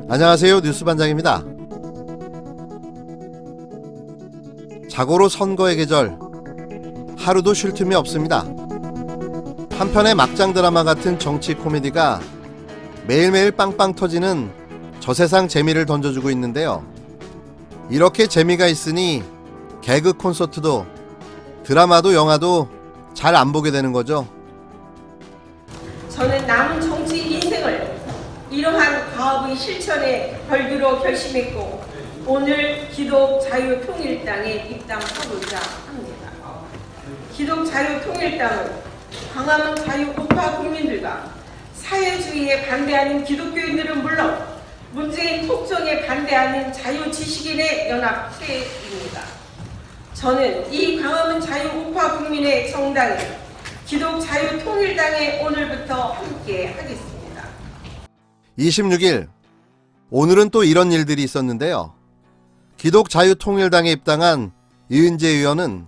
안녕하세요. 뉴스반장입니다. 자고로 선거의 계절, 하루도 쉴 틈이 없습니다. 한편의 막장 드라마 같은 정치 코미디가 매일매일 빵빵 터지는 저세상 재미를 던져주고 있는데요. 이렇게 재미가 있으니 개그 콘서트도 드라마도 영화도 잘 안 보게 되는 거죠. 저는 남은 정치 인생을 이러한 과업의 실천에 걸기로 결심했고 오늘 기독자유통일당에 입당하고자 합니다. 기독자유통일당은 광화문 자유우파 국민들과 사회주의에 반대하는 기독교인들은 물론 문재인 폭정에 반대하는 자유지식인의 연합체입니다. 저는 이 광화문 자유우파 국민의 정당인 기독자유통일당에 오늘부터 함께 하겠습니다. 26일, 오늘은 또 이런 일들이 있었는데요. 기독자유통일당에 입당한 이은재 의원은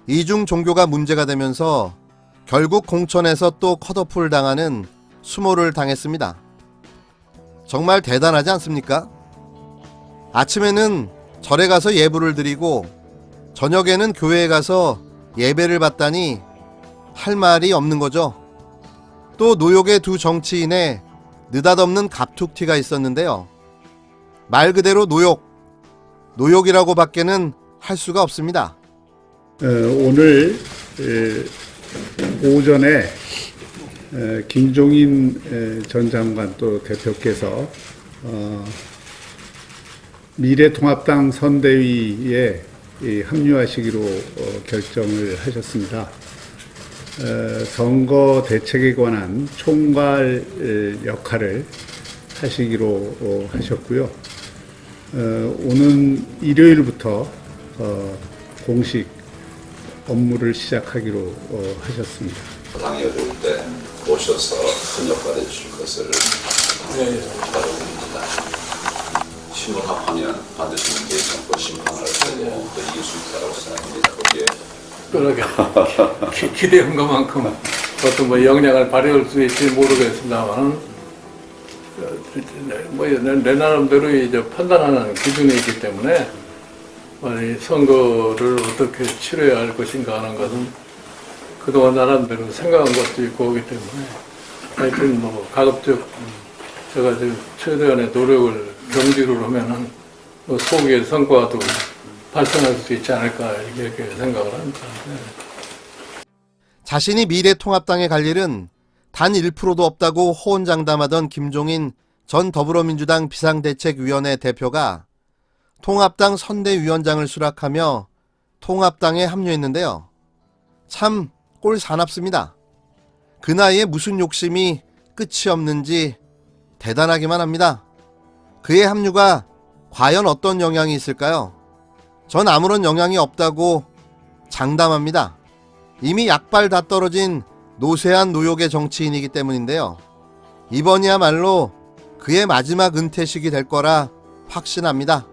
이중 종교가 문제가 되면서 결국 공천에서 또 컷오프를 당하는 수모를 당했습니다. 정말 대단하지 않습니까? 아침에는 절에 가서 예불을 드리고 저녁에는 교회에 가서 예배를 받다니 할 말이 없는 거죠. 또 노욕의 두 정치인의 느닷없는 갑툭튀가 있었는데요. 말 그대로 노욕이라고 밖에는 할 수가 없습니다. 오늘 오전에 김종인 전 장관 또 대표께서 미래통합당 선대위에 합류하시기로 결정을 하셨습니다. 선거 대책에 관한 총괄 역할을 하시기로 하셨고요. 오는 일요일부터 공식 업무를 시작하기로 하셨습니다. 당이 어려울 때 오셔서 큰 역할을 해주실 것을 바라봅니다. 심판하면 반드시 문재인 정부 심판을 하고 또 이길 수 있다고 생각합니다. 거기에 그러게 기대한 것만큼 어떤 역량을 발휘할 수 있을지 모르겠습니다만 내 나름대로 이제 판단하는 기준이 있기 때문에 선거를 어떻게 치러야 할 것인가 하는 것은 그동안 나름대로 생각한 것도 있고 하기 때문에 하여튼 가급적 제가 최대한의 노력을 경지로 하면은 소기의 성과도 발전할 수 있지 않을까 이렇게 생각을 합니다. 자신이 미래통합당에 갈 일은 단 1%도 없다고 호언장담하던 김종인 전 더불어민주당 비상대책위원회 대표가 통합당 선대위원장을 수락하며 통합당에 합류했는데요. 참 꼴 사납습니다. 그 나이에 무슨 욕심이 끝이 없는지 대단하기만 합니다. 그의 합류가 과연 어떤 영향이 있을까요? 전 아무런 영향이 없다고 장담합니다. 이미 약발 다 떨어진 노쇠한 노욕의 정치인이기 때문인데요. 이번이야말로 그의 마지막 은퇴식이 될 거라 확신합니다.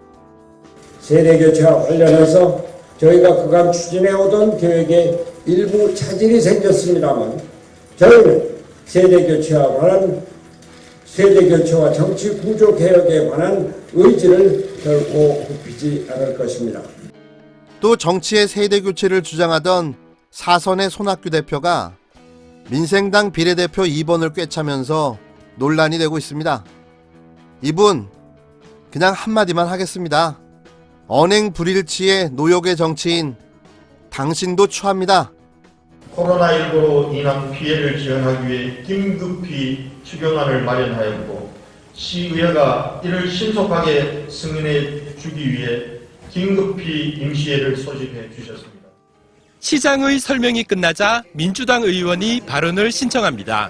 세대교체와 관련해서 저희가 그간 추진해오던 계획에 일부 차질이 생겼습니다만 저희는 세대교체와 정치 구조 개혁에 관한 의지를 결코 굽히지 않을 것입니다. 또 정치의 세대교체를 주장하던 사선의 손학규 대표가 민생당 비례대표 2번을 꿰차면서 논란이 되고 있습니다. 이분 그냥 한마디만 하겠습니다. 언행 불일치의 노욕의 정치인, 당신도 추합니다. 코로나19로 인한 피해를 지원하기 위해 긴급히 추경안을 마련하였고 시의회가 이를 신속하게 승인해 주기 위해 긴급히 임시회를 소집해 주셨습니다. 시장의 설명이 끝나자 민주당 의원이 발언을 신청합니다.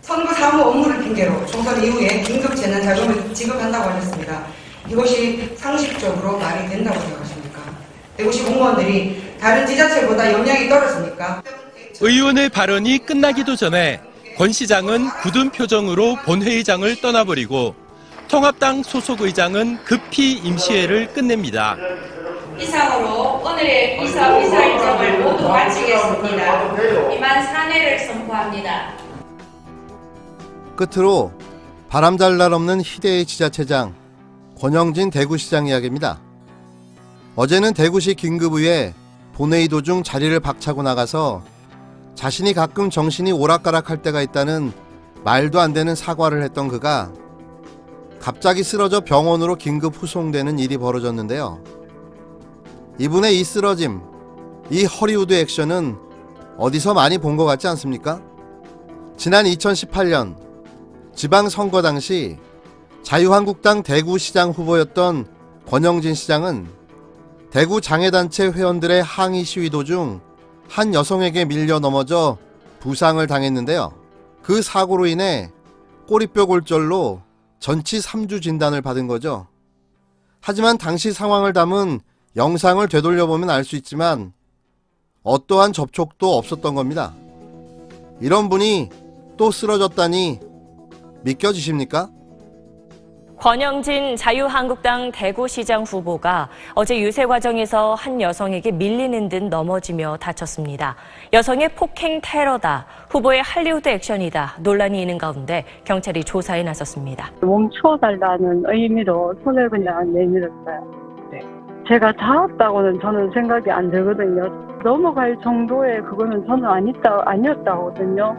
선거 사무 업무를 핑계로 총선 이후에 긴급 재난 자금을 지급한다고 하셨습니다. 이것이 상식적으로 말이 된다고 생각하십니까? 대구시 공무원들이 다른 지자체보다 역량이 떨어집니까? 의원의 발언이 끝나기도 전에 권 시장은 굳은 표정으로 본회의장을 떠나버리고 통합당 소속 의장은 급히 임시회를 끝냅니다. 이상으로 오늘의 비서 비서 일정을 모두 마치겠습니다. 이만 사퇴를 선포합니다. 끝으로 바람잘 날 없는 희대의 지자체장 권영진 대구시장 이야기입니다. 어제는 대구시 긴급의회 본회의 도중 자리를 박차고 나가서 자신이 가끔 정신이 오락가락할 때가 있다는 말도 안 되는 사과를 했던 그가 갑자기 쓰러져 병원으로 긴급 후송되는 일이 벌어졌는데요. 이분의 이 쓰러짐, 이 허리우드 액션은 어디서 많이 본 것 같지 않습니까? 지난 2018년 지방선거 당시 자유한국당 대구시장 후보였던 권영진 시장은 대구 장애단체 회원들의 항의 시위 도중 한 여성에게 밀려 넘어져 부상을 당했는데요. 그 사고로 인해 꼬리뼈 골절로 전치 3주 진단을 받은 거죠. 하지만 당시 상황을 담은 영상을 되돌려보면 알 수 있지만 어떠한 접촉도 없었던 겁니다. 이런 분이 또 쓰러졌다니 믿겨지십니까? 권영진 자유한국당 대구시장 후보가 어제 유세 과정에서 한 여성에게 밀리는 듯 넘어지며 다쳤습니다. 여성의 폭행 테러다, 후보의 할리우드 액션이다 논란이 있는 가운데 경찰이 조사에 나섰습니다. 멈춰달라는 의미로 손을 그냥 내밀었어요. 네. 제가 닿았다고는 저는 생각이 안 들거든요. 넘어갈 정도의 그거는 저는 아니었다거든요.